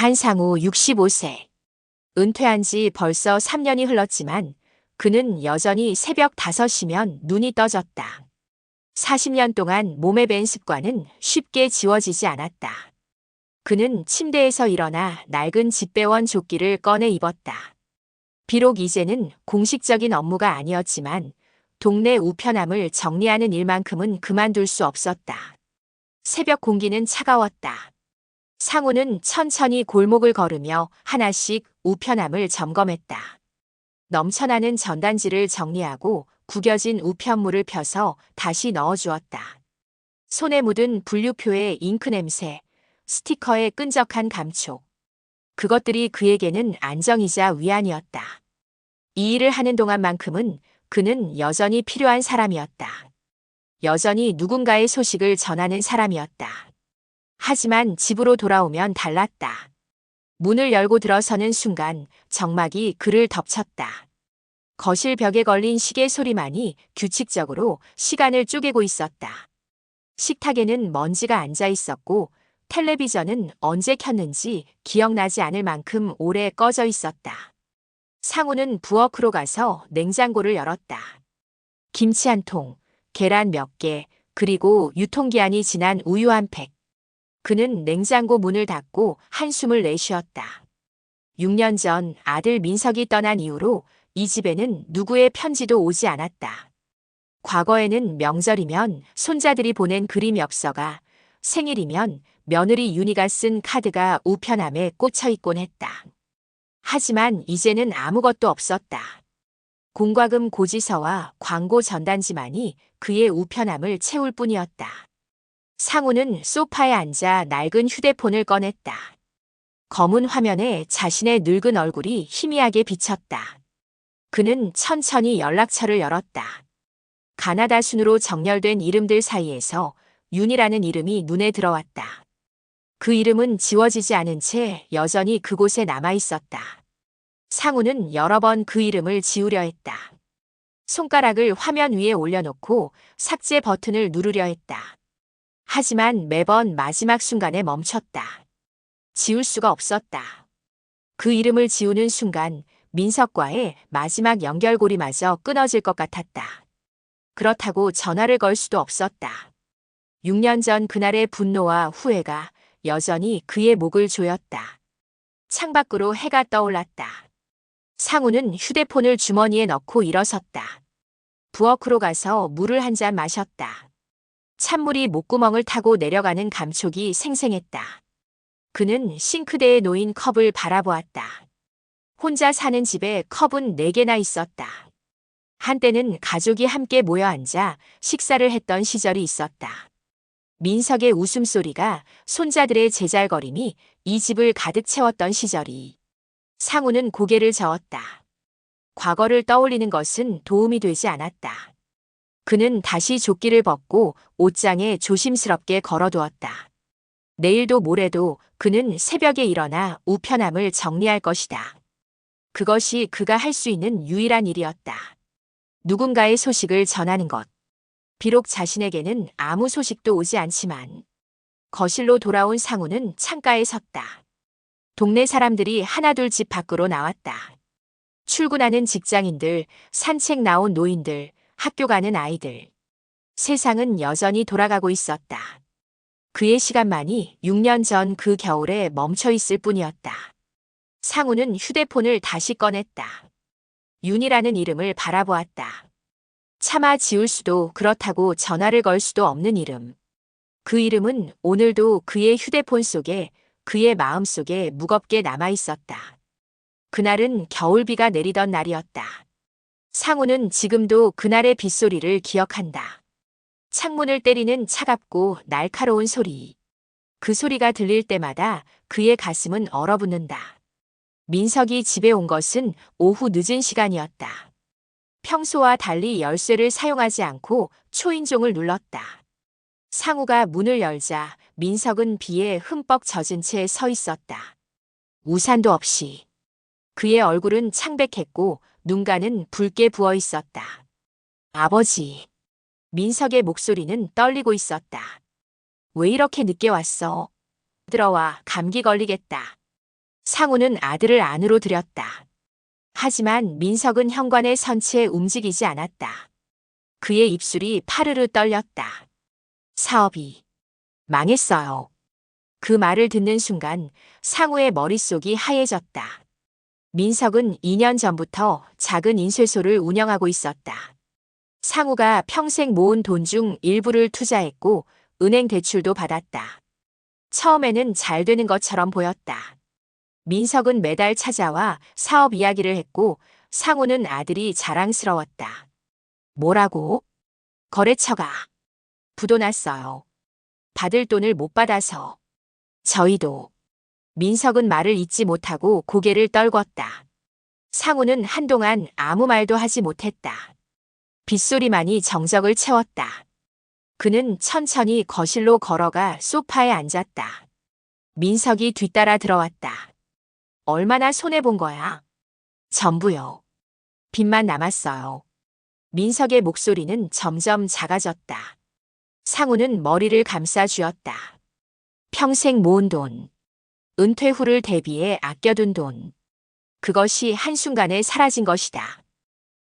한상우 65세. 은퇴한 지 벌써 3년이 흘렀지만 그는 여전히 새벽 5시면 눈이 떠졌다. 40년 동안 몸에 밴 습관은 쉽게 지워지지 않았다. 그는 침대에서 일어나 낡은 집배원 조끼를 꺼내 입었다. 비록 이제는 공식적인 업무가 아니었지만 동네 우편함을 정리하는 일만큼은 그만둘 수 없었다. 새벽 공기는 차가웠다. 상우는 천천히 골목을 걸으며 하나씩 우편함을 점검했다. 넘쳐나는 전단지를 정리하고 구겨진 우편물을 펴서 다시 넣어주었다. 손에 묻은 분류표의 잉크 냄새, 스티커의 끈적한 감촉. 그것들이 그에게는 안정이자 위안이었다. 이 일을 하는 동안만큼은 그는 여전히 필요한 사람이었다. 여전히 누군가의 소식을 전하는 사람이었다. 하지만 집으로 돌아오면 달랐다. 문을 열고 들어서는 순간 정막이 그를 덮쳤다. 거실 벽에 걸린 시계 소리만이 규칙적으로 시간을 쪼개고 있었다. 식탁에는 먼지가 앉아 있었고 텔레비전은 언제 켰는지 기억나지 않을 만큼 오래 꺼져 있었다. 상우는 부엌으로 가서 냉장고를 열었다. 김치 한 통, 계란 몇 개, 그리고 유통기한이 지난 우유 한 팩. 그는 냉장고 문을 닫고 한숨을 내쉬었다. 6년 전 아들 민석이 떠난 이후로 이 집에는 누구의 편지도 오지 않았다. 과거에는 명절이면 손자들이 보낸 그림 엽서가, 생일이면 며느리 윤희가 쓴 카드가 우편함에 꽂혀 있곤 했다. 하지만 이제는 아무것도 없었다. 공과금 고지서와 광고 전단지만이 그의 우편함을 채울 뿐이었다. 상우는 소파에 앉아 낡은 휴대폰을 꺼냈다. 검은 화면에 자신의 늙은 얼굴이 희미하게 비쳤다. 그는 천천히 연락처를 열었다. 가나다 순으로 정렬된 이름들 사이에서 윤이라는 이름이 눈에 들어왔다. 그 이름은 지워지지 않은 채 여전히 그곳에 남아 있었다. 상우는 여러 번 그 이름을 지우려 했다. 손가락을 화면 위에 올려놓고 삭제 버튼을 누르려 했다. 하지만 매번 마지막 순간에 멈췄다. 지울 수가 없었다. 그 이름을 지우는 순간 민석과의 마지막 연결고리마저 끊어질 것 같았다. 그렇다고 전화를 걸 수도 없었다. 6년 전 그날의 분노와 후회가 여전히 그의 목을 조였다. 창밖으로 해가 떠올랐다. 상우는 휴대폰을 주머니에 넣고 일어섰다. 부엌으로 가서 물을 한 잔 마셨다. 찬물이 목구멍을 타고 내려가는 감촉이 생생했다. 그는 싱크대에 놓인 컵을 바라보았다. 혼자 사는 집에 컵은 4개나 있었다. 한때는 가족이 함께 모여 앉아 식사를 했던 시절이 있었다. 민석의 웃음소리가, 손자들의 제잘거림이 이 집을 가득 채웠던 시절이. 상우는 고개를 저었다. 과거를 떠올리는 것은 도움이 되지 않았다. 그는 다시 조끼를 벗고 옷장에 조심스럽게 걸어두었다. 내일도 모레도 그는 새벽에 일어나 우편함을 정리할 것이다. 그것이 그가 할 수 있는 유일한 일이었다. 누군가의 소식을 전하는 것. 비록 자신에게는 아무 소식도 오지 않지만. 거실로 돌아온 상우는 창가에 섰다. 동네 사람들이 하나둘 집 밖으로 나왔다. 출근하는 직장인들, 산책 나온 노인들, 학교 가는 아이들. 세상은 여전히 돌아가고 있었다. 그의 시간만이 6년 전 그 겨울에 멈춰 있을 뿐이었다. 상우는 휴대폰을 다시 꺼냈다. 윤이라는 이름을 바라보았다. 차마 지울 수도 그렇다고 전화를 걸 수도 없는 이름. 그 이름은 오늘도 그의 휴대폰 속에, 그의 마음 속에 무겁게 남아 있었다. 그날은 겨울비가 내리던 날이었다. 상우는 지금도 그날의 빗소리를 기억한다. 창문을 때리는 차갑고 날카로운 소리. 그 소리가 들릴 때마다 그의 가슴은 얼어붙는다. 민석이 집에 온 것은 오후 늦은 시간이었다. 평소와 달리 열쇠를 사용하지 않고 초인종을 눌렀다. 상우가 문을 열자 민석은 비에 흠뻑 젖은 채 서 있었다. 우산도 없이. 그의 얼굴은 창백했고 눈가는 붉게 부어 있었다. 아버지. 민석의 목소리는 떨리고 있었다. 왜 이렇게 늦게 왔어? 들어와, 감기 걸리겠다. 상우는 아들을 안으로 들였다. 하지만 민석은 현관에 선 채 움직이지 않았다. 그의 입술이 파르르 떨렸다. 사업이 망했어요. 그 말을 듣는 순간 상우의 머릿속이 하얘졌다. 민석은 2년 전부터 작은 인쇄소를 운영하고 있었다. 상우가 평생 모은 돈 중 일부를 투자했고 은행 대출도 받았다. 처음에는 잘 되는 것처럼 보였다. 민석은 매달 찾아와 사업 이야기를 했고 상우는 아들이 자랑스러웠다. 뭐라고? 거래처가 부도났어요. 받을 돈을 못 받아서. 저희도. 민석은 말을 잇지 못하고 고개를 떨궜다. 상우는 한동안 아무 말도 하지 못했다. 빗소리만이 정적을 채웠다. 그는 천천히 거실로 걸어가 소파에 앉았다. 민석이 뒤따라 들어왔다. 얼마나 손해본 거야? 전부요. 빚만 남았어요. 민석의 목소리는 점점 작아졌다. 상우는 머리를 감싸 쥐었다. 평생 모은 돈. 은퇴 후를 대비해 아껴둔 돈. 그것이 한순간에 사라진 것이다.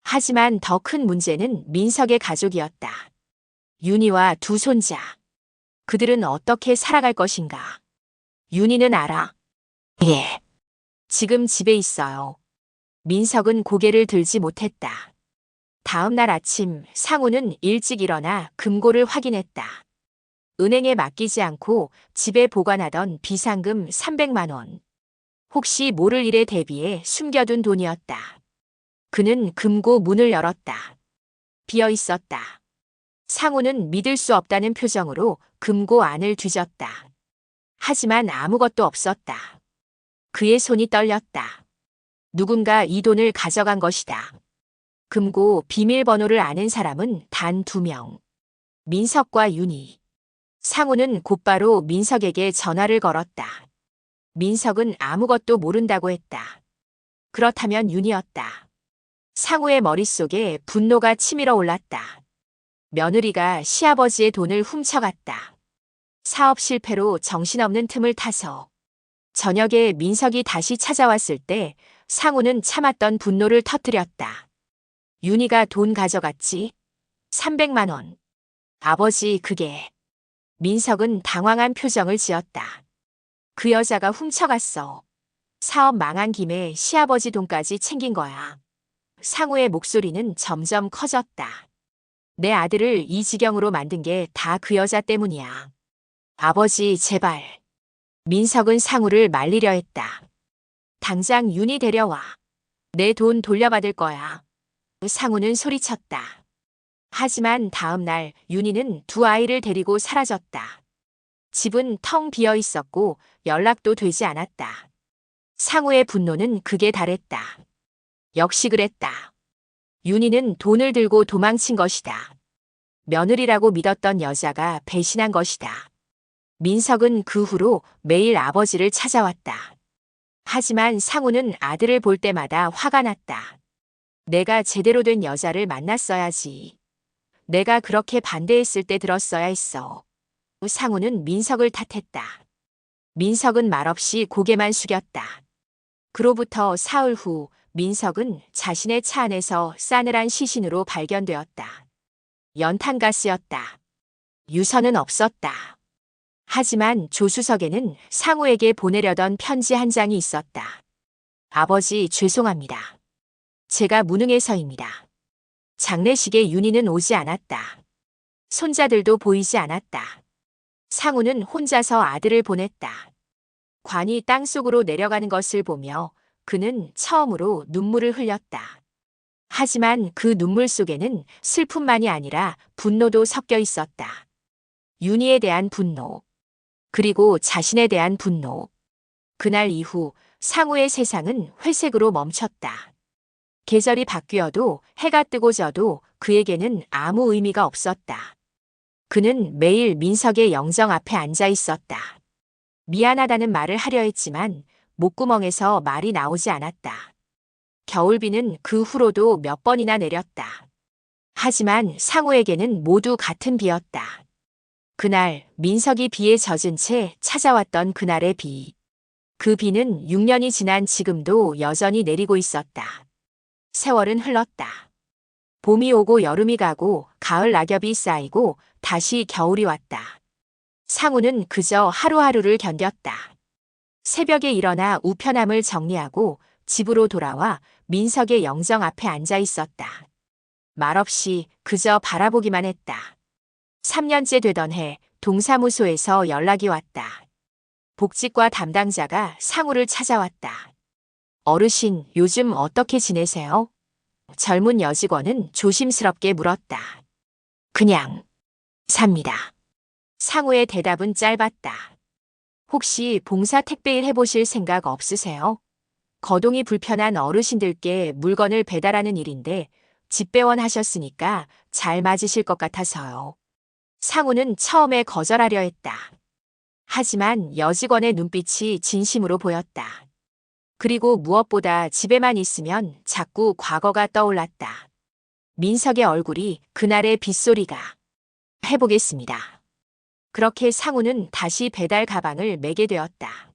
하지만 더 큰 문제는 민석의 가족이었다. 윤희와 두 손자. 그들은 어떻게 살아갈 것인가? 윤희는 알아. 예. 지금 집에 있어요. 민석은 고개를 들지 못했다. 다음 날 아침 상우는 일찍 일어나 금고를 확인했다. 은행에 맡기지 않고 집에 보관하던 비상금 300만 원. 혹시 모를 일에 대비해 숨겨둔 돈이었다. 그는 금고 문을 열었다. 비어 있었다. 상우는 믿을 수 없다는 표정으로 금고 안을 뒤졌다. 하지만 아무것도 없었다. 그의 손이 떨렸다. 누군가 이 돈을 가져간 것이다. 금고 비밀번호를 아는 사람은 단 2명. 민석과 윤희. 상우는 곧바로 민석에게 전화를 걸었다. 민석은 아무것도 모른다고 했다. 그렇다면 윤희였다. 상우의 머릿속에 분노가 치밀어 올랐다. 며느리가 시아버지의 돈을 훔쳐갔다. 사업 실패로 정신없는 틈을 타서. 저녁에 민석이 다시 찾아왔을 때 상우는 참았던 분노를 터뜨렸다. 윤희가 돈 가져갔지? 300만 원. 아버지 그게. 민석은 당황한 표정을 지었다. 그 여자가 훔쳐갔어. 사업 망한 김에 시아버지 돈까지 챙긴 거야. 상우의 목소리는 점점 커졌다. 내 아들을 이 지경으로 만든 게 다 그 여자 때문이야. 아버지 제발. 민석은 상우를 말리려 했다. 당장 윤희 데려와. 내 돈 돌려받을 거야. 상우는 소리쳤다. 하지만 다음 날 윤희는 두 아이를 데리고 사라졌다. 집은 텅 비어 있었고 연락도 되지 않았다. 상우의 분노는 극에 달했다. 역시 그랬다. 윤희는 돈을 들고 도망친 것이다. 며느리라고 믿었던 여자가 배신한 것이다. 민석은 그 후로 매일 아버지를 찾아왔다. 하지만 상우는 아들을 볼 때마다 화가 났다. 내가 제대로 된 여자를 만났어야지. 내가 그렇게 반대했을 때 들었어야 했어. 상우는 민석을 탓했다. 민석은 말없이 고개만 숙였다. 그로부터 사흘 후 민석은 자신의 차 안에서 싸늘한 시신으로 발견되었다. 연탄가스였다. 유서는 없었다. 하지만 조수석에는 상우에게 보내려던 편지 한 장이 있었다. 아버지 죄송합니다. 제가 무능해서입니다. 장례식에 윤희는 오지 않았다. 손자들도 보이지 않았다. 상우는 혼자서 아들을 보냈다. 관이 땅속으로 내려가는 것을 보며 그는 처음으로 눈물을 흘렸다. 하지만 그 눈물 속에는 슬픔만이 아니라 분노도 섞여 있었다. 윤희에 대한 분노. 그리고 자신에 대한 분노. 그날 이후 상우의 세상은 회색으로 멈췄다. 계절이 바뀌어도 해가 뜨고 져도 그에게는 아무 의미가 없었다. 그는 매일 민석의 영정 앞에 앉아 있었다. 미안하다는 말을 하려 했지만 목구멍에서 말이 나오지 않았다. 겨울비는 그 후로도 몇 번이나 내렸다. 하지만 상우에게는 모두 같은 비였다. 그날 민석이 비에 젖은 채 찾아왔던 그날의 비. 그 비는 6년이 지난 지금도 여전히 내리고 있었다. 세월은 흘렀다. 봄이 오고 여름이 가고 가을 낙엽이 쌓이고 다시 겨울이 왔다. 상우는 그저 하루하루를 견뎠다. 새벽에 일어나 우편함을 정리하고 집으로 돌아와 민석의 영정 앞에 앉아 있었다. 말없이 그저 바라보기만 했다. 3년째 되던 해 동사무소에서 연락이 왔다. 복지과 담당자가 상우를 찾아왔다. 어르신, 요즘 어떻게 지내세요? 젊은 여직원은 조심스럽게 물었다. 그냥 삽니다. 상우의 대답은 짧았다. 혹시 봉사 택배일 해보실 생각 없으세요? 거동이 불편한 어르신들께 물건을 배달하는 일인데 집배원 하셨으니까 잘 맞으실 것 같아서요. 상우는 처음에 거절하려 했다. 하지만 여직원의 눈빛이 진심으로 보였다. 그리고 무엇보다 집에만 있으면 자꾸 과거가 떠올랐다. 민석의 얼굴이 그날의 빗소리가. 해보겠습니다. 그렇게 상우는 다시 배달 가방을 메게 되었다.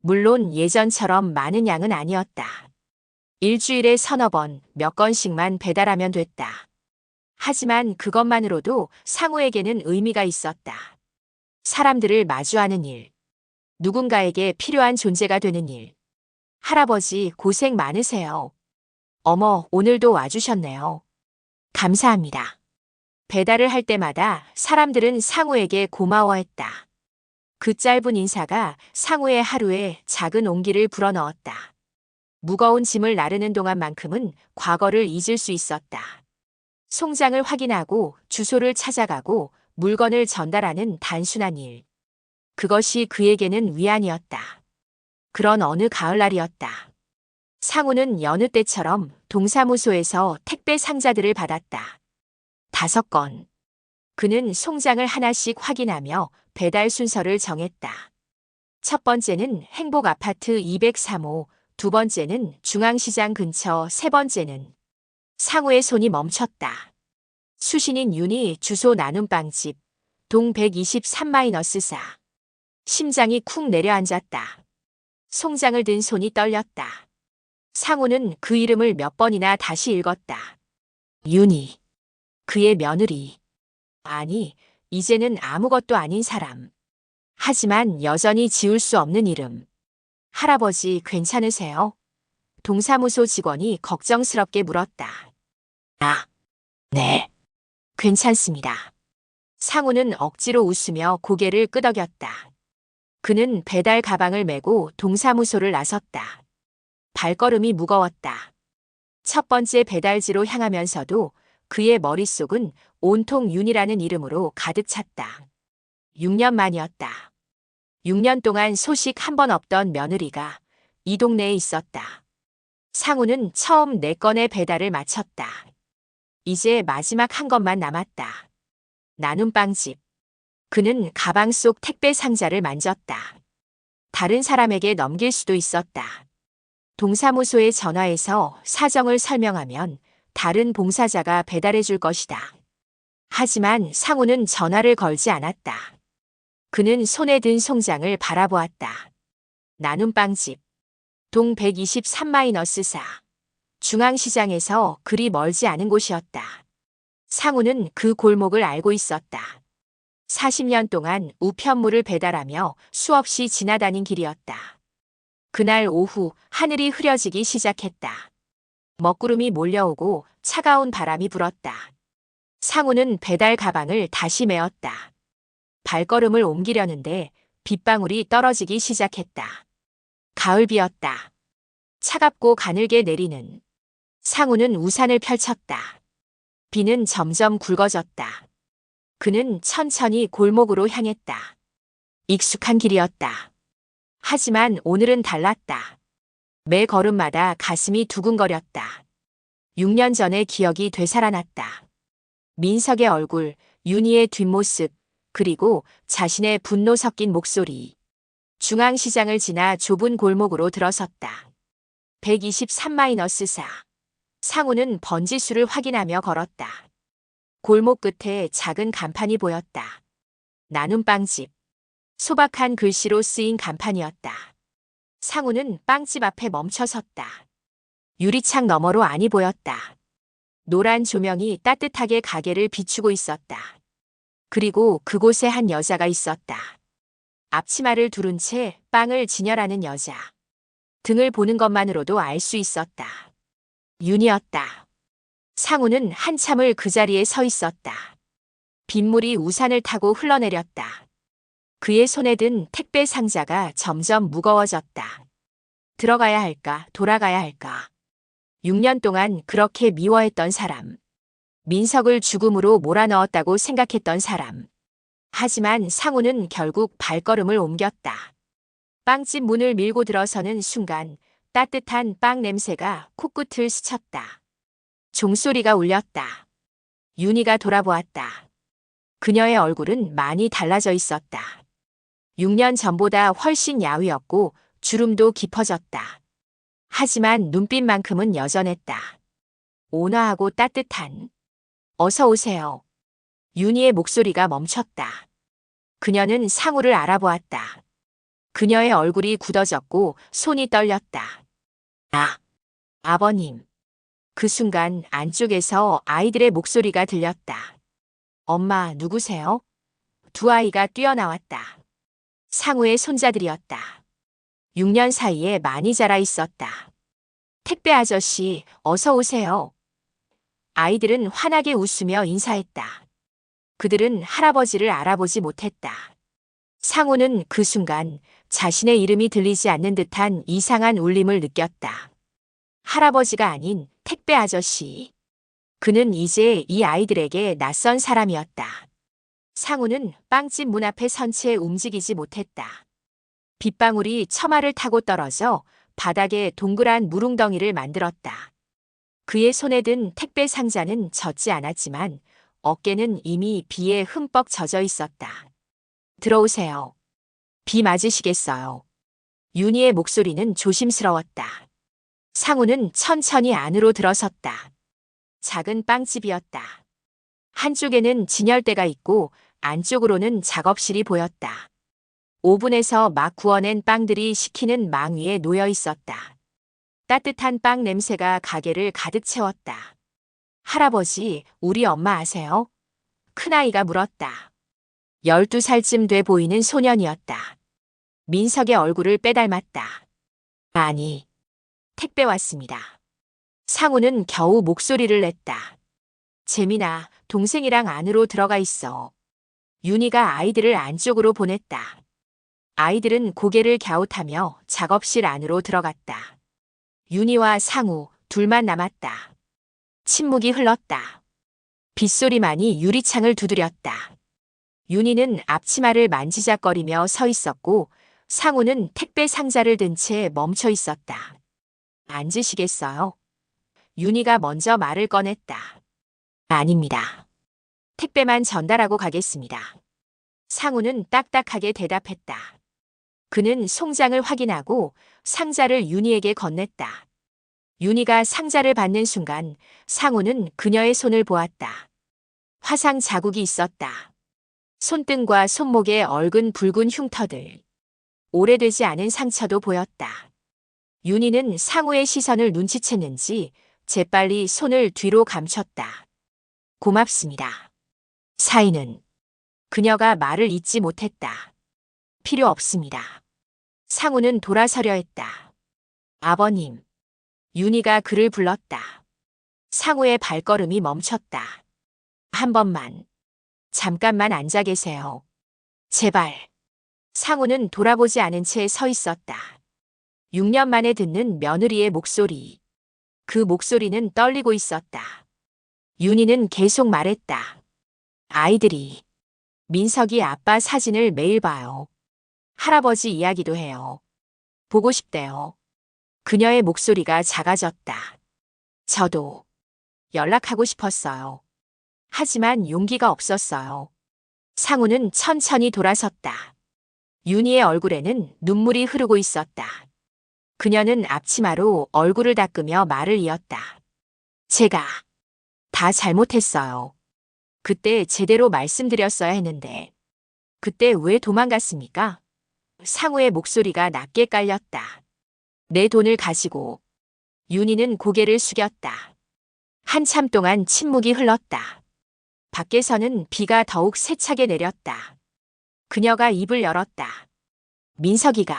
물론 예전처럼 많은 양은 아니었다. 일주일에 서너 번, 몇 건씩만 배달하면 됐다. 하지만 그것만으로도 상우에게는 의미가 있었다. 사람들을 마주하는 일, 누군가에게 필요한 존재가 되는 일. 할아버지 고생 많으세요. 어머, 오늘도 와주셨네요. 감사합니다. 배달을 할 때마다 사람들은 상우에게 고마워했다. 그 짧은 인사가 상우의 하루에 작은 온기를 불어넣었다. 무거운 짐을 나르는 동안만큼은 과거를 잊을 수 있었다. 송장을 확인하고 주소를 찾아가고 물건을 전달하는 단순한 일. 그것이 그에게는 위안이었다. 그런 어느 가을날이었다. 상우는 여느 때처럼 동사무소에서 택배 상자들을 받았다. 5건. 그는 송장을 하나씩 확인하며 배달 순서를 정했다. 첫 번째는 행복아파트 203호, 두 번째는 중앙시장 근처, 세 번째는. 상우의 손이 멈췄다. 수신인 윤희 주소 나눔빵집, 동 123-4. 심장이 쿵 내려앉았다. 송장을 든 손이 떨렸다. 상우는 그 이름을 몇 번이나 다시 읽었다. 윤희. 그의 며느리. 아니, 이제는 아무것도 아닌 사람. 하지만 여전히 지울 수 없는 이름. 할아버지 괜찮으세요? 동사무소 직원이 걱정스럽게 물었다. 아, 네. 괜찮습니다. 상우는 억지로 웃으며 고개를 끄덕였다. 그는 배달 가방을 메고 동사무소를 나섰다. 발걸음이 무거웠다. 첫 번째 배달지로 향하면서도 그의 머릿속은 온통 윤이라는 이름으로 가득 찼다. 6년 만이었다. 6년 동안 소식 한 번 없던 며느리가 이 동네에 있었다. 상우는 처음 4건의 배달을 마쳤다. 이제 마지막 한 것만 남았다. 나눔빵집. 그는 가방 속 택배 상자를 만졌다. 다른 사람에게 넘길 수도 있었다. 동사무소에 전화해서 사정을 설명하면 다른 봉사자가 배달해 줄 것이다. 하지만 상우는 전화를 걸지 않았다. 그는 손에 든 송장을 바라보았다. 나눔빵집. 동 123-4. 중앙시장에서 그리 멀지 않은 곳이었다. 상우는 그 골목을 알고 있었다. 40년 동안 우편물을 배달하며 수없이 지나다닌 길이었다. 그날 오후 하늘이 흐려지기 시작했다. 먹구름이 몰려오고 차가운 바람이 불었다. 상우는 배달 가방을 다시 메었다. 발걸음을 옮기려는데 빗방울이 떨어지기 시작했다. 가을비였다. 차갑고 가늘게 내리는. 상우는 우산을 펼쳤다. 비는 점점 굵어졌다. 그는 천천히 골목으로 향했다. 익숙한 길이었다. 하지만 오늘은 달랐다. 매 걸음마다 가슴이 두근거렸다. 6년 전의 기억이 되살아났다. 민석의 얼굴, 윤희의 뒷모습, 그리고 자신의 분노 섞인 목소리. 중앙시장을 지나 좁은 골목으로 들어섰다. 123-4. 상우는 번지수를 확인하며 걸었다. 골목 끝에 작은 간판이 보였다. 나눔빵집. 소박한 글씨로 쓰인 간판이었다. 상우는 빵집 앞에 멈춰 섰다. 유리창 너머로 안이 보였다. 노란 조명이 따뜻하게 가게를 비추고 있었다. 그리고 그곳에 한 여자가 있었다. 앞치마를 두른 채 빵을 진열하는 여자. 등을 보는 것만으로도 알 수 있었다. 윤이었다. 상우는 한참을 그 자리에 서 있었다. 빗물이 우산을 타고 흘러내렸다. 그의 손에 든 택배 상자가 점점 무거워졌다. 들어가야 할까, 돌아가야 할까. 6년 동안 그렇게 미워했던 사람. 민석을 죽음으로 몰아넣었다고 생각했던 사람. 하지만 상우는 결국 발걸음을 옮겼다. 빵집 문을 밀고 들어서는 순간 따뜻한 빵 냄새가 코끝을 스쳤다. 종소리가 울렸다. 윤희가 돌아보았다. 그녀의 얼굴은 많이 달라져 있었다. 6년 전보다 훨씬 야위었고 주름도 깊어졌다. 하지만 눈빛만큼은 여전했다. 온화하고 따뜻한. 어서 오세요. 윤희의 목소리가 멈췄다. 그녀는 상우를 알아보았다. 그녀의 얼굴이 굳어졌고 손이 떨렸다. 아, 아버님. 그 순간 안쪽에서 아이들의 목소리가 들렸다. 엄마, 누구세요? 두 아이가 뛰어나왔다. 상우의 손자들이었다. 6년 사이에 많이 자라 있었다. 택배 아저씨, 어서 오세요. 아이들은 환하게 웃으며 인사했다. 그들은 할아버지를 알아보지 못했다. 상우는 그 순간 자신의 이름이 들리지 않는 듯한 이상한 울림을 느꼈다. 할아버지가 아닌 택배 아저씨. 그는 이제 이 아이들에게 낯선 사람이었다. 상우는 빵집 문 앞에 선 채 움직이지 못했다. 빗방울이 처마를 타고 떨어져 바닥에 동그란 물웅덩이를 만들었다. 그의 손에 든 택배 상자는 젖지 않았지만 어깨는 이미 비에 흠뻑 젖어 있었다. 들어오세요. 비 맞으시겠어요. 윤희의 목소리는 조심스러웠다. 상우는 천천히 안으로 들어섰다. 작은 빵집이었다. 한쪽에는 진열대가 있고 안쪽으로는 작업실이 보였다. 오븐에서 막 구워낸 빵들이 식히는 망 위에 놓여 있었다. 따뜻한 빵 냄새가 가게를 가득 채웠다. 할아버지, 우리 엄마 아세요? 큰아이가 물었다. 12살쯤 돼 보이는 소년이었다. 민석의 얼굴을 빼닮았다. 아니, 택배 왔습니다. 상우는 겨우 목소리를 냈다. 재민아, 동생이랑 안으로 들어가 있어. 윤희가 아이들을 안쪽으로 보냈다. 아이들은 고개를 갸웃하며 작업실 안으로 들어갔다. 윤희와 상우 둘만 남았다. 침묵이 흘렀다. 빗소리만이 유리창을 두드렸다. 윤희는 앞치마를 만지작거리며 서 있었고 상우는 택배 상자를 든 채 멈춰 있었다. 앉으시겠어요? 윤희가 먼저 말을 꺼냈다. 아닙니다. 택배만 전달하고 가겠습니다. 상우는 딱딱하게 대답했다. 그는 송장을 확인하고 상자를 윤희에게 건넸다. 윤희가 상자를 받는 순간 상우는 그녀의 손을 보았다. 화상 자국이 있었다. 손등과 손목에 얽은 붉은 흉터들. 오래되지 않은 상처도 보였다. 윤희는 상우의 시선을 눈치챘는지 재빨리 손을 뒤로 감췄다. 고맙습니다. 사인은. 그녀가 말을 잇지 못했다. 필요 없습니다. 상우는 돌아서려 했다. 아버님. 윤희가 그를 불렀다. 상우의 발걸음이 멈췄다. 한 번만. 잠깐만 앉아 계세요. 제발. 상우는 돌아보지 않은 채 서 있었다. 6년 만에 듣는 며느리의 목소리. 그 목소리는 떨리고 있었다. 윤희는 계속 말했다. 아이들이. 민석이 아빠 사진을 매일 봐요. 할아버지 이야기도 해요. 보고 싶대요. 그녀의 목소리가 작아졌다. 저도 연락하고 싶었어요. 하지만 용기가 없었어요. 상우는 천천히 돌아섰다. 윤희의 얼굴에는 눈물이 흐르고 있었다. 그녀는 앞치마로 얼굴을 닦으며 말을 이었다. 제가 다 잘못했어요. 그때 제대로 말씀드렸어야 했는데. 그때 왜 도망갔습니까? 상우의 목소리가 낮게 깔렸다. 내 돈을 가지고. 윤희는 고개를 숙였다. 한참 동안 침묵이 흘렀다. 밖에서는 비가 더욱 세차게 내렸다. 그녀가 입을 열었다. 민석이가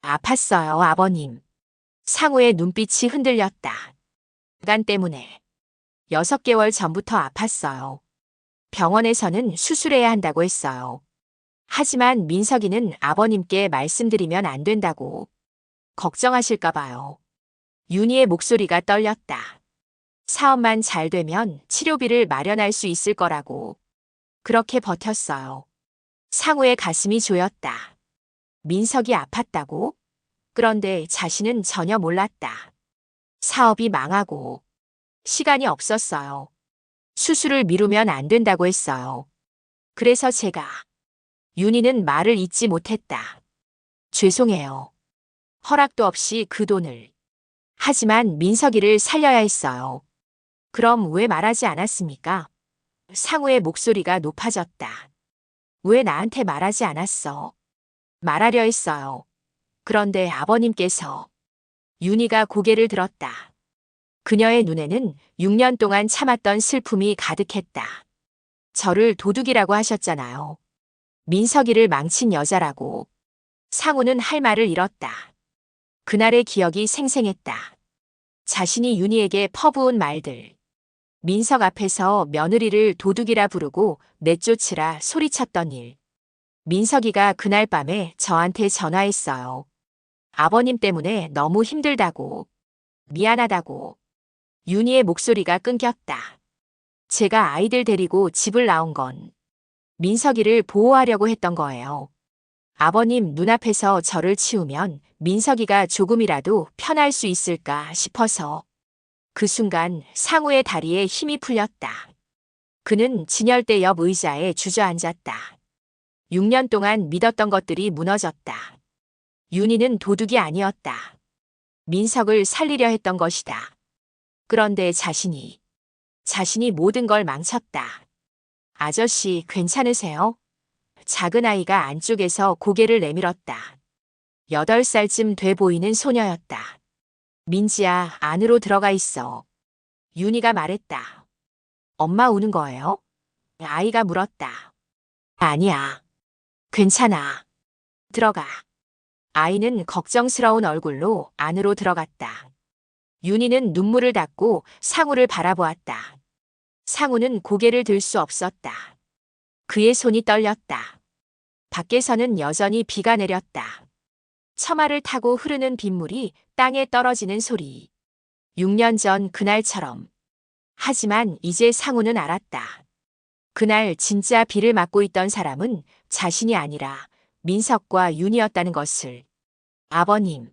아팠어요, 아버님. 상우의 눈빛이 흔들렸다. 간 때문에 6개월 전부터 아팠어요. 병원에서는 수술해야 한다고 했어요. 하지만 민석이는 아버님께 말씀드리면 안 된다고 걱정하실까 봐요. 윤희의 목소리가 떨렸다. 사업만 잘 되면 치료비를 마련할 수 있을 거라고. 그렇게 버텼어요. 상우의 가슴이 조였다. 민석이 아팠다고? 그런데 자신은 전혀 몰랐다. 사업이 망하고 시간이 없었어요. 수술을 미루면 안 된다고 했어요. 그래서 제가. 윤희는 말을 잇지 못했다. 죄송해요. 허락도 없이 그 돈을. 하지만 민석이를 살려야 했어요. 그럼 왜 말하지 않았습니까? 상우의 목소리가 높아졌다. 왜 나한테 말하지 않았어? 말하려 했어요. 그런데 아버님께서. 윤희가 고개를 들었다. 그녀의 눈에는 6년 동안 참았던 슬픔이 가득했다. 저를 도둑이라고 하셨잖아요. 민석이를 망친 여자라고. 상우는 할 말을 잃었다. 그날의 기억이 생생했다. 자신이 윤희에게 퍼부은 말들. 민석 앞에서 며느리를 도둑이라 부르고 내쫓으라 소리쳤던 일. 민석이가 그날 밤에 저한테 전화했어요. 아버님 때문에 너무 힘들다고. 미안하다고. 윤희의 목소리가 끊겼다. 제가 아이들 데리고 집을 나온 건 민석이를 보호하려고 했던 거예요. 아버님 눈앞에서 저를 치우면 민석이가 조금이라도 편할 수 있을까 싶어서. 그 순간 상우의 다리에 힘이 풀렸다. 그는 진열대 옆 의자에 주저앉았다. 6년 동안 믿었던 것들이 무너졌다. 윤희는 도둑이 아니었다. 민석을 살리려 했던 것이다. 그런데 자신이 모든 걸 망쳤다. 아저씨, 괜찮으세요? 작은 아이가 안쪽에서 고개를 내밀었다. 8살쯤 돼 보이는 소녀였다. 민지야, 안으로 들어가 있어. 윤희가 말했다. 엄마 우는 거예요? 아이가 물었다. 아니야. 괜찮아. 들어가. 아이는 걱정스러운 얼굴로 안으로 들어갔다. 윤희는 눈물을 닦고 상우를 바라보았다. 상우는 고개를 들 수 없었다. 그의 손이 떨렸다. 밖에서는 여전히 비가 내렸다. 처마를 타고 흐르는 빗물이 땅에 떨어지는 소리. 6년 전 그날처럼. 하지만 이제 상우는 알았다. 그날 진짜 비를 맞고 있던 사람은 자신이 아니라 민석과 윤희였다는 것을. 아버님.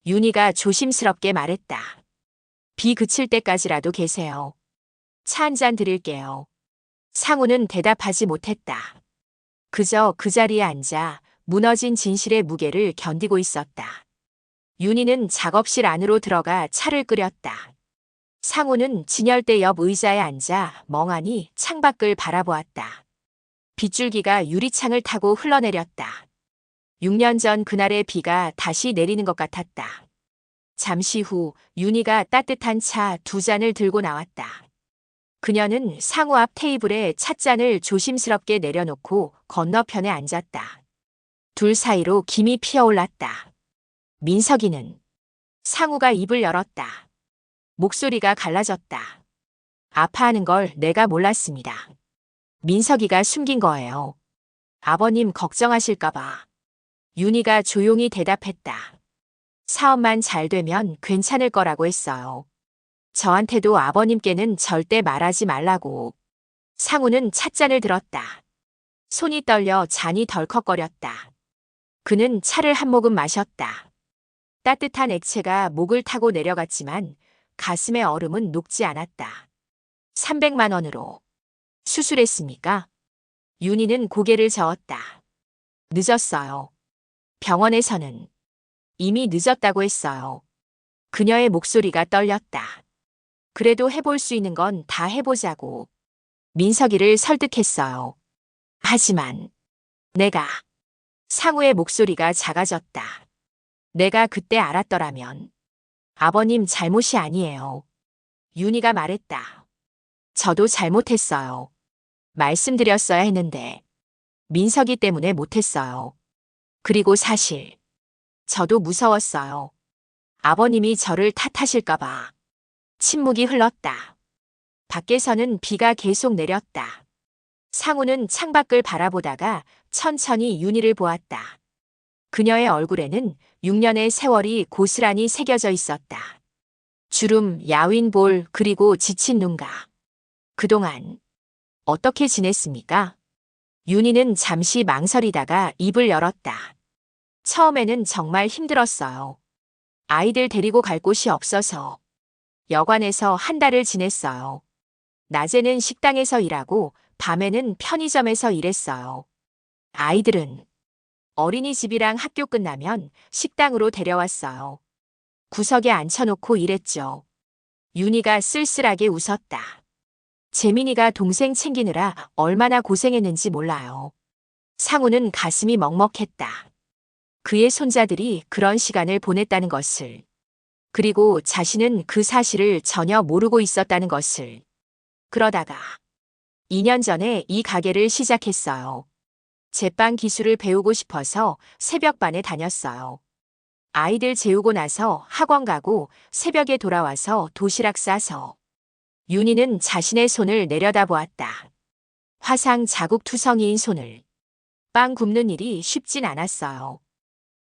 윤희가 조심스럽게 말했다. 비 그칠 때까지라도 계세요. 차 한 잔 드릴게요. 상우는 대답하지 못했다. 그저 그 자리에 앉아 무너진 진실의 무게를 견디고 있었다. 윤희는 작업실 안으로 들어가 차를 끓였다. 상우는 진열대 옆 의자에 앉아 멍하니 창밖을 바라보았다. 빗줄기가 유리창을 타고 흘러내렸다. 6년 전 그날의 비가 다시 내리는 것 같았다. 잠시 후 윤희가 따뜻한 차 2잔을 들고 나왔다. 그녀는 상우 앞 테이블에 찻잔을 조심스럽게 내려놓고 건너편에 앉았다. 둘 사이로 김이 피어올랐다. 민석이는. 상우가 입을 열었다. 목소리가 갈라졌다. 아파하는 걸 내가 몰랐습니다. 민석이가 숨긴 거예요. 아버님 걱정하실까봐. 윤희가 조용히 대답했다. 사업만 잘 되면 괜찮을 거라고 했어요. 저한테도 아버님께는 절대 말하지 말라고. 상우는 찻잔을 들었다. 손이 떨려 잔이 덜컥거렸다. 그는 차를 한 모금 마셨다. 따뜻한 액체가 목을 타고 내려갔지만 가슴의 얼음은 녹지 않았다. 300만 원으로. 수술했습니까? 윤희는 고개를 저었다. 늦었어요. 병원에서는 이미 늦었다고 했어요. 그녀의 목소리가 떨렸다. 그래도 해볼 수 있는 건 다 해보자고. 민석이를 설득했어요. 하지만 내가. 상우의 목소리가 작아졌다. 내가 그때 알았더라면 아버님 잘못이 아니에요. 윤희가 말했다. 저도 잘못했어요. 말씀드렸어야 했는데 민석이 때문에 못했어요. 그리고 사실 저도 무서웠어요. 아버님이 저를 탓하실까봐. 침묵이 흘렀다. 밖에서는 비가 계속 내렸다. 상우는 창밖을 바라보다가 천천히 윤희를 보았다. 그녀의 얼굴에는 6년의 세월이 고스란히 새겨져 있었다. 주름, 야윈 볼, 그리고 지친 눈가. 그동안 어떻게 지냈습니까? 윤희는 잠시 망설이다가 입을 열었다. 처음에는 정말 힘들었어요. 아이들 데리고 갈 곳이 없어서 여관에서 한 달을 지냈어요. 낮에는 식당에서 일하고 밤에는 편의점에서 일했어요. 아이들은 어린이집이랑 학교 끝나면 식당으로 데려왔어요. 구석에 앉혀놓고 일했죠. 윤희가 쓸쓸하게 웃었다. 재민이가 동생 챙기느라 얼마나 고생했는지 몰라요. 상우는 가슴이 먹먹했다. 그의 손자들이 그런 시간을 보냈다는 것을, 그리고 자신은 그 사실을 전혀 모르고 있었다는 것을. 그러다가 2년 전에 이 가게를 시작했어요. 제빵 기술을 배우고 싶어서 새벽반에 다녔어요. 아이들 재우고 나서 학원 가고 새벽에 돌아와서 도시락 싸서. 윤희는 자신의 손을 내려다보았다. 화상 자국투성이인 손을. 빵 굽는 일이 쉽진 않았어요.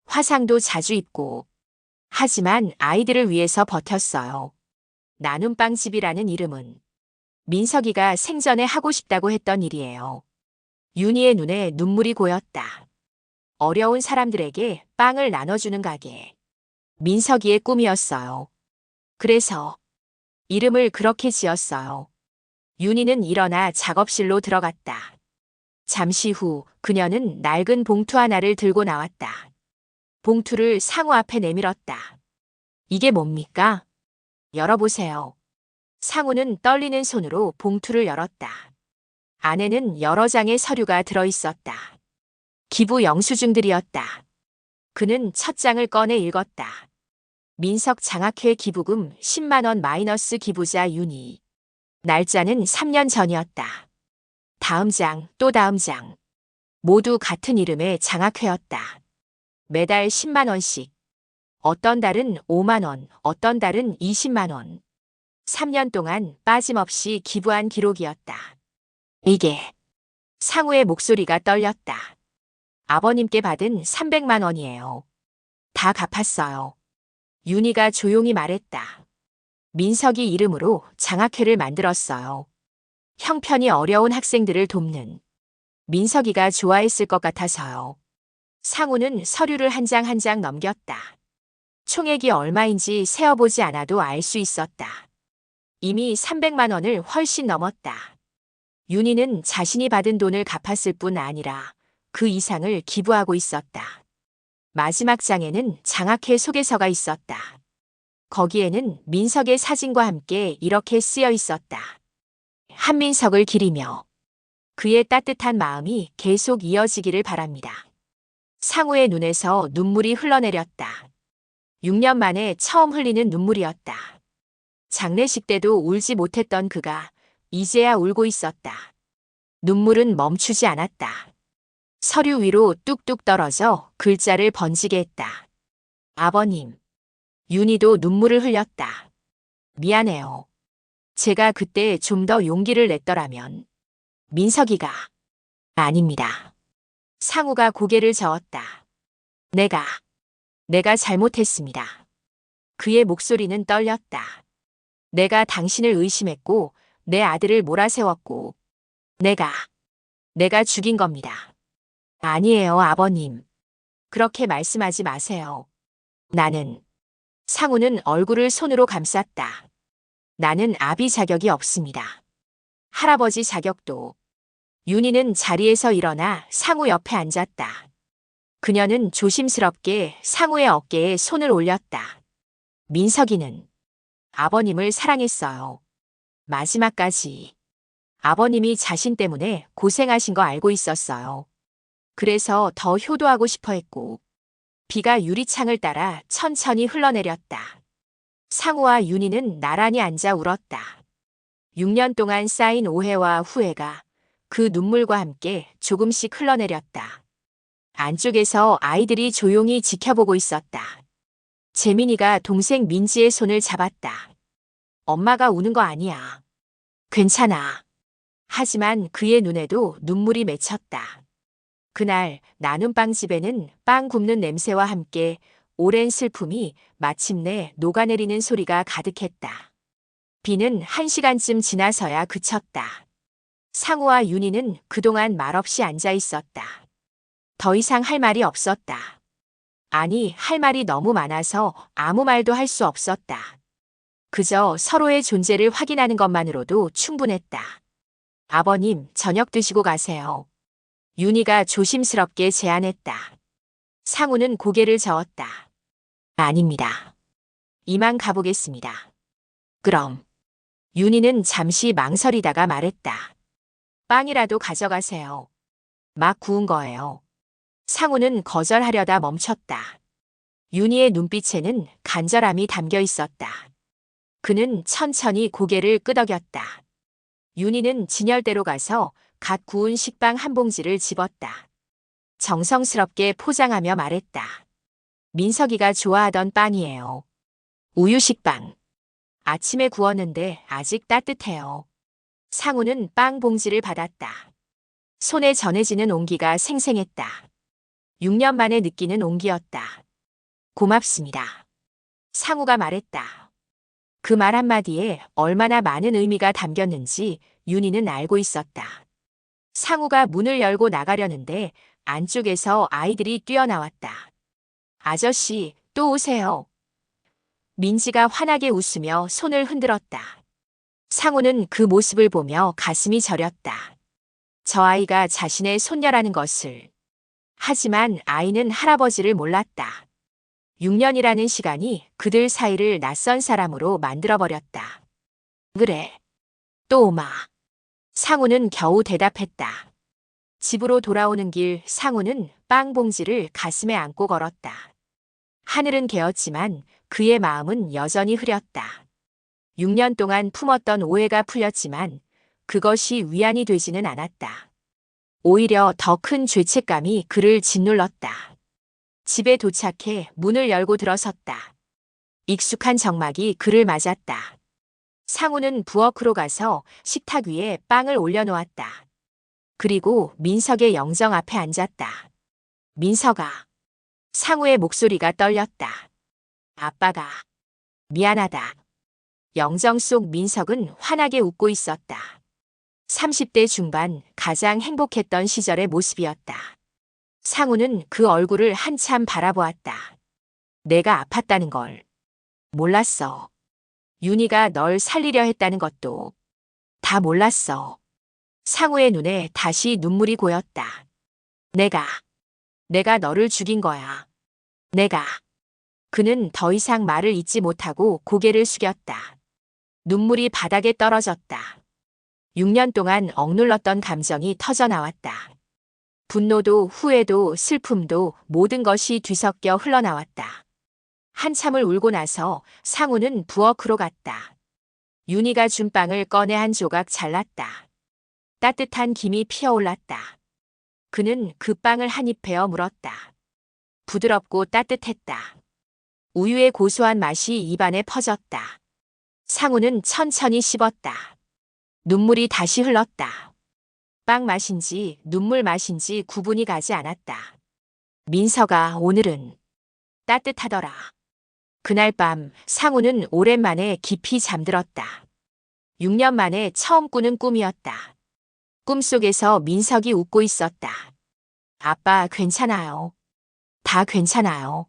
화상도 자주 입고. 하지만 아이들을 위해서 버텼어요. 나눔빵집이라는 이름은 민석이가 생전에 하고 싶다고 했던 일이에요. 윤희의 눈에 눈물이 고였다. 어려운 사람들에게 빵을 나눠주는 가게. 민석이의 꿈이었어요. 그래서 이름을 그렇게 지었어요. 윤희는 일어나 작업실로 들어갔다. 잠시 후 그녀는 낡은 봉투 하나를 들고 나왔다. 봉투를 상우 앞에 내밀었다. 이게 뭡니까? 열어보세요. 상우는 떨리는 손으로 봉투를 열었다. 안에는 여러 장의 서류가 들어있었다. 기부 영수증들이었다. 그는 첫 장을 꺼내 읽었다. 민석 장학회 기부금 10만 원 마이너스 기부자 윤희. 날짜는 3년 전이었다. 다음 장, 또 다음 장. 모두 같은 이름의 장학회였다. 매달 10만 원씩. 어떤 달은 5만 원, 어떤 달은 20만 원. 3년 동안 빠짐없이 기부한 기록이었다. 이게. 상우의 목소리가 떨렸다. 아버님께 받은 300만 원이에요. 다 갚았어요. 윤희가 조용히 말했다. 민석이 이름으로 장학회를 만들었어요. 형편이 어려운 학생들을 돕는. 민석이가 좋아했을 것 같아서요. 상우는 서류를 한 장 한 장 넘겼다. 총액이 얼마인지 세어보지 않아도 알 수 있었다. 이미 300만 원을 훨씬 넘었다. 윤희는 자신이 받은 돈을 갚았을 뿐 아니라 그 이상을 기부하고 있었다. 마지막 장에는 장학회 소개서가 있었다. 거기에는 민석의 사진과 함께 이렇게 쓰여 있었다. 한민석을 기리며 그의 따뜻한 마음이 계속 이어지기를 바랍니다. 상우의 눈에서 눈물이 흘러내렸다. 6년 만에 처음 흘리는 눈물이었다. 장례식 때도 울지 못했던 그가 이제야 울고 있었다. 눈물은 멈추지 않았다. 서류 위로 뚝뚝 떨어져 글자를 번지게 했다. 아버님. 윤희도 눈물을 흘렸다. 미안해요. 제가 그때 좀 더 용기를 냈더라면. 민석이가. 아닙니다. 상우가 고개를 저었다. 내가 잘못했습니다. 그의 목소리는 떨렸다. 내가 당신을 의심했고 내 아들을 몰아세웠고 내가 죽인 겁니다. 아니에요, 아버님. 그렇게 말씀하지 마세요. 나는. 상우는 얼굴을 손으로 감쌌다. 나는 아비 자격이 없습니다. 할아버지 자격도. 윤희는 자리에서 일어나 상우 옆에 앉았다. 그녀는 조심스럽게 상우의 어깨에 손을 올렸다. 민석이는 아버님을 사랑했어요. 마지막까지. 아버님이 자신 때문에 고생하신 거 알고 있었어요. 그래서 더 효도하고 싶어 했고, 비가 유리창을 따라 천천히 흘러내렸다. 상우와 윤희는 나란히 앉아 울었다. 6년 동안 쌓인 오해와 후회가 그 눈물과 함께 조금씩 흘러내렸다. 안쪽에서 아이들이 조용히 지켜보고 있었다. 재민이가 동생 민지의 손을 잡았다. 엄마가 우는 거 아니야. 괜찮아. 하지만 그의 눈에도 눈물이 맺혔다. 그날 나눔 빵집에는 빵 굽는 냄새와 함께 오랜 슬픔이 마침내 녹아내리는 소리가 가득했다. 비는 1시간쯤 지나서야 그쳤다. 상우와 윤희는 그동안 말없이 앉아 있었다. 더 이상 할 말이 없었다. 아니, 할 말이 너무 많아서 아무 말도 할 수 없었다. 그저 서로의 존재를 확인하는 것만으로도 충분했다. 아버님, 저녁 드시고 가세요. 윤희가 조심스럽게 제안했다. 상우는 고개를 저었다. 아닙니다. 이만 가보겠습니다. 그럼. 윤희는 잠시 망설이다가 말했다. 빵이라도 가져가세요. 막 구운 거예요. 상우는 거절하려다 멈췄다. 윤희의 눈빛에는 간절함이 담겨 있었다. 그는 천천히 고개를 끄덕였다. 윤희는 진열대로 가서 갓 구운 식빵 한 봉지를 집었다. 정성스럽게 포장하며 말했다. 민석이가 좋아하던 빵이에요. 우유 식빵. 아침에 구웠는데 아직 따뜻해요. 상우는 빵 봉지를 받았다. 손에 전해지는 온기가 생생했다. 6년 만에 느끼는 온기였다. 고맙습니다. 상우가 말했다. 그 말 한마디에 얼마나 많은 의미가 담겼는지 윤희는 알고 있었다. 상우가 문을 열고 나가려는데 안쪽에서 아이들이 뛰어나왔다. 아저씨, 또 오세요. 민지가 환하게 웃으며 손을 흔들었다. 상우는 그 모습을 보며 가슴이 저렸다. 저 아이가 자신의 손녀라는 것을. 하지만 아이는 할아버지를 몰랐다. 6년이라는 시간이 그들 사이를 낯선 사람으로 만들어버렸다. 그래. 또 오마. 상우는 겨우 대답했다. 집으로 돌아오는 길 상우는 빵 봉지를 가슴에 안고 걸었다. 하늘은 개었지만 그의 마음은 여전히 흐렸다. 6년 동안 품었던 오해가 풀렸지만 그것이 위안이 되지는 않았다. 오히려 더 큰 죄책감이 그를 짓눌렀다. 집에 도착해 문을 열고 들어섰다. 익숙한 정막이 그를 맞았다. 상우는 부엌으로 가서 식탁 위에 빵을 올려놓았다. 그리고 민석의 영정 앞에 앉았다. 민석아. 상우의 목소리가 떨렸다. 아빠가. 미안하다. 영정 속 민석은 환하게 웃고 있었다. 30대 중반 가장 행복했던 시절의 모습이었다. 상우는 그 얼굴을 한참 바라보았다. 내가 아팠다는 걸 몰랐어. 윤희가 널 살리려 했다는 것도 다 몰랐어. 상우의 눈에 다시 눈물이 고였다. 내가 너를 죽인 거야. 내가. 그는 더 이상 말을 잇지 못하고 고개를 숙였다. 눈물이 바닥에 떨어졌다. 6년 동안 억눌렀던 감정이 터져나왔다. 분노도 후회도 슬픔도 모든 것이 뒤섞여 흘러나왔다. 한참을 울고 나서 상우는 부엌으로 갔다. 윤희가 준 빵을 꺼내 한 조각 잘랐다. 따뜻한 김이 피어올랐다. 그는 그 빵을 한 입 베어 물었다. 부드럽고 따뜻했다. 우유의 고소한 맛이 입안에 퍼졌다. 상우는 천천히 씹었다. 눈물이 다시 흘렀다. 빵 맛인지 눈물 맛인지 구분이 가지 않았다. 민서가 오늘은 따뜻하더라. 그날 밤 상우는 오랜만에 깊이 잠들었다. 6년 만에 처음 꾸는 꿈이었다. 꿈속에서 민석이 웃고 있었다. 아빠 괜찮아요. 다 괜찮아요.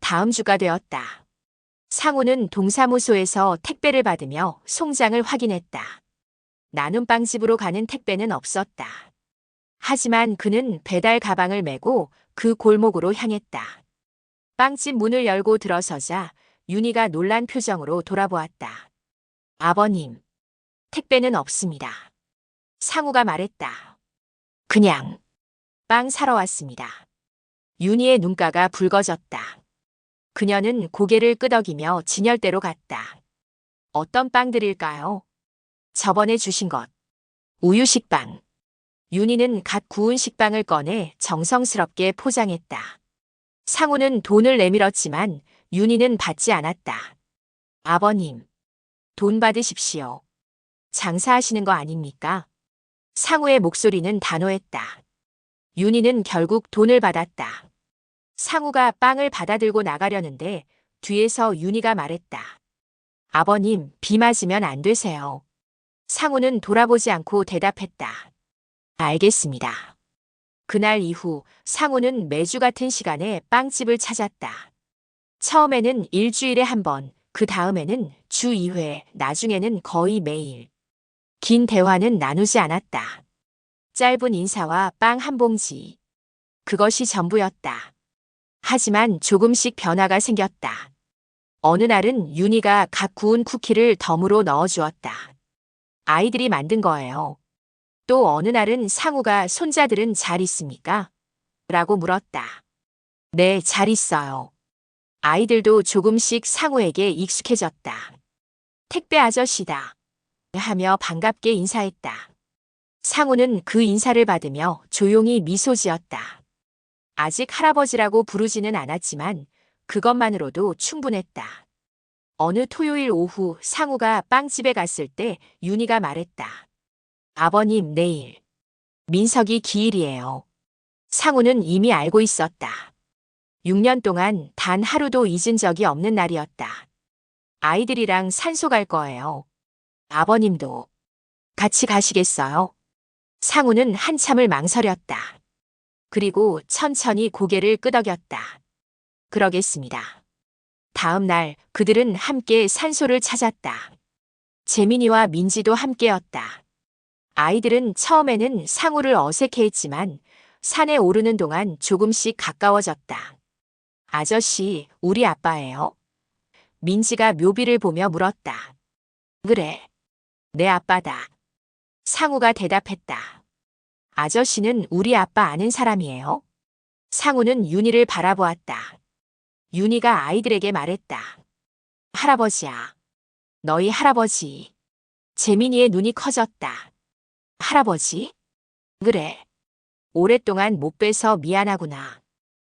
다음 주가 되었다. 상우는 동사무소에서 택배를 받으며 송장을 확인했다. 나눔빵집으로 가는 택배는 없었다. 하지만 그는 배달 가방을 메고 그 골목으로 향했다. 빵집 문을 열고 들어서자 윤희가 놀란 표정으로 돌아보았다. 아버님, 택배는 없습니다. 상우가 말했다. 그냥 빵 사러 왔습니다. 윤희의 눈가가 붉어졌다. 그녀는 고개를 끄덕이며 진열대로 갔다. 어떤 빵 드릴까요? 저번에 주신 것. 우유 식빵. 윤희는 갓 구운 식빵을 꺼내 정성스럽게 포장했다. 상우는 돈을 내밀었지만 윤희는 받지 않았다. 아버님, 돈 받으십시오. 장사하시는 거 아닙니까? 상우의 목소리는 단호했다. 윤희는 결국 돈을 받았다. 상우가 빵을 받아들고 나가려는데 뒤에서 윤희가 말했다. 아버님, 비 맞으면 안 되세요. 상우는 돌아보지 않고 대답했다. 알겠습니다. 그날 이후 상우는 매주 같은 시간에 빵집을 찾았다. 처음에는 일주일에 한 번, 그 다음에는 주 2회, 나중에는 거의 매일. 긴 대화는 나누지 않았다. 짧은 인사와 빵 한 봉지. 그것이 전부였다. 하지만 조금씩 변화가 생겼다. 어느 날은 윤희가 갓 구운 쿠키를 덤으로 넣어주었다. 아이들이 만든 거예요. 또 어느 날은 상우가 손자들은 잘 있습니까? 라고 물었다. 네, 잘 있어요. 아이들도 조금씩 상우에게 익숙해졌다. 택배 아저씨다. 하며 반갑게 인사했다. 상우는 그 인사를 받으며 조용히 미소 지었다. 아직 할아버지라고 부르지는 않았지만 그것만으로도 충분했다. 어느 토요일 오후 상우가 빵집에 갔을 때 윤희가 말했다. 아버님, 내일 민석이 기일이에요. 상우는 이미 알고 있었다. 6년 동안 단 하루도 잊은 적이 없는 날이었다. 아이들이랑 산소 갈 거예요. 아버님도 같이 가시겠어요? 상우는 한참을 망설였다. 그리고 천천히 고개를 끄덕였다. 그러겠습니다. 다음 날 그들은 함께 산소를 찾았다. 재민이와 민지도 함께였다. 아이들은 처음에는 상우를 어색해했지만 산에 오르는 동안 조금씩 가까워졌다. 아저씨, 우리 아빠예요. 민지가 묘비를 보며 물었다. 그래, 내 아빠다. 상우가 대답했다. 아저씨는 우리 아빠 아는 사람이에요? 상우는 윤희를 바라보았다. 윤희가 아이들에게 말했다. 할아버지야. 너희 할아버지. 재민이의 눈이 커졌다. 할아버지? 그래. 오랫동안 못 뵈서 미안하구나.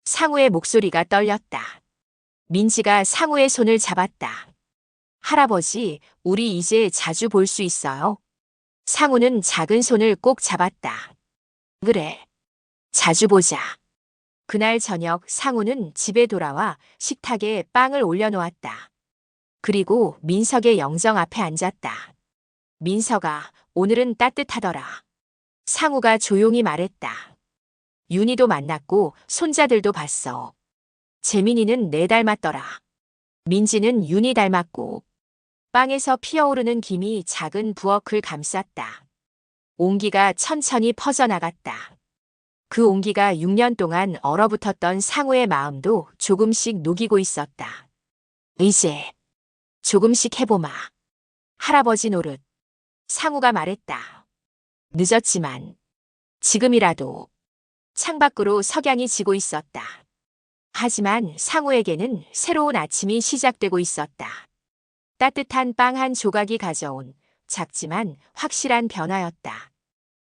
상우의 목소리가 떨렸다. 민지가 상우의 손을 잡았다. 할아버지, 우리 이제 자주 볼 수 있어요? 상우는 작은 손을 꼭 잡았다. 그래. 자주 보자. 그날 저녁 상우는 집에 돌아와 식탁에 빵을 올려놓았다. 그리고 민석의 영정 앞에 앉았다. 민석아, 오늘은 따뜻하더라. 상우가 조용히 말했다. 윤희도 만났고 손자들도 봤어. 재민이는 내 닮았더라. 민지는 윤희 닮았고. 빵에서 피어오르는 김이 작은 부엌을 감쌌다. 온기가 천천히 퍼져나갔다. 그 온기가 6년 동안 얼어붙었던 상우의 마음도 조금씩 녹이고 있었다. 이제 조금씩 해보마. 할아버지 노릇. 상우가 말했다. 늦었지만 지금이라도. 창밖으로 석양이 지고 있었다. 하지만 상우에게는 새로운 아침이 시작되고 있었다. 따뜻한 빵 한 조각이 가져온 작지만 확실한 변화였다.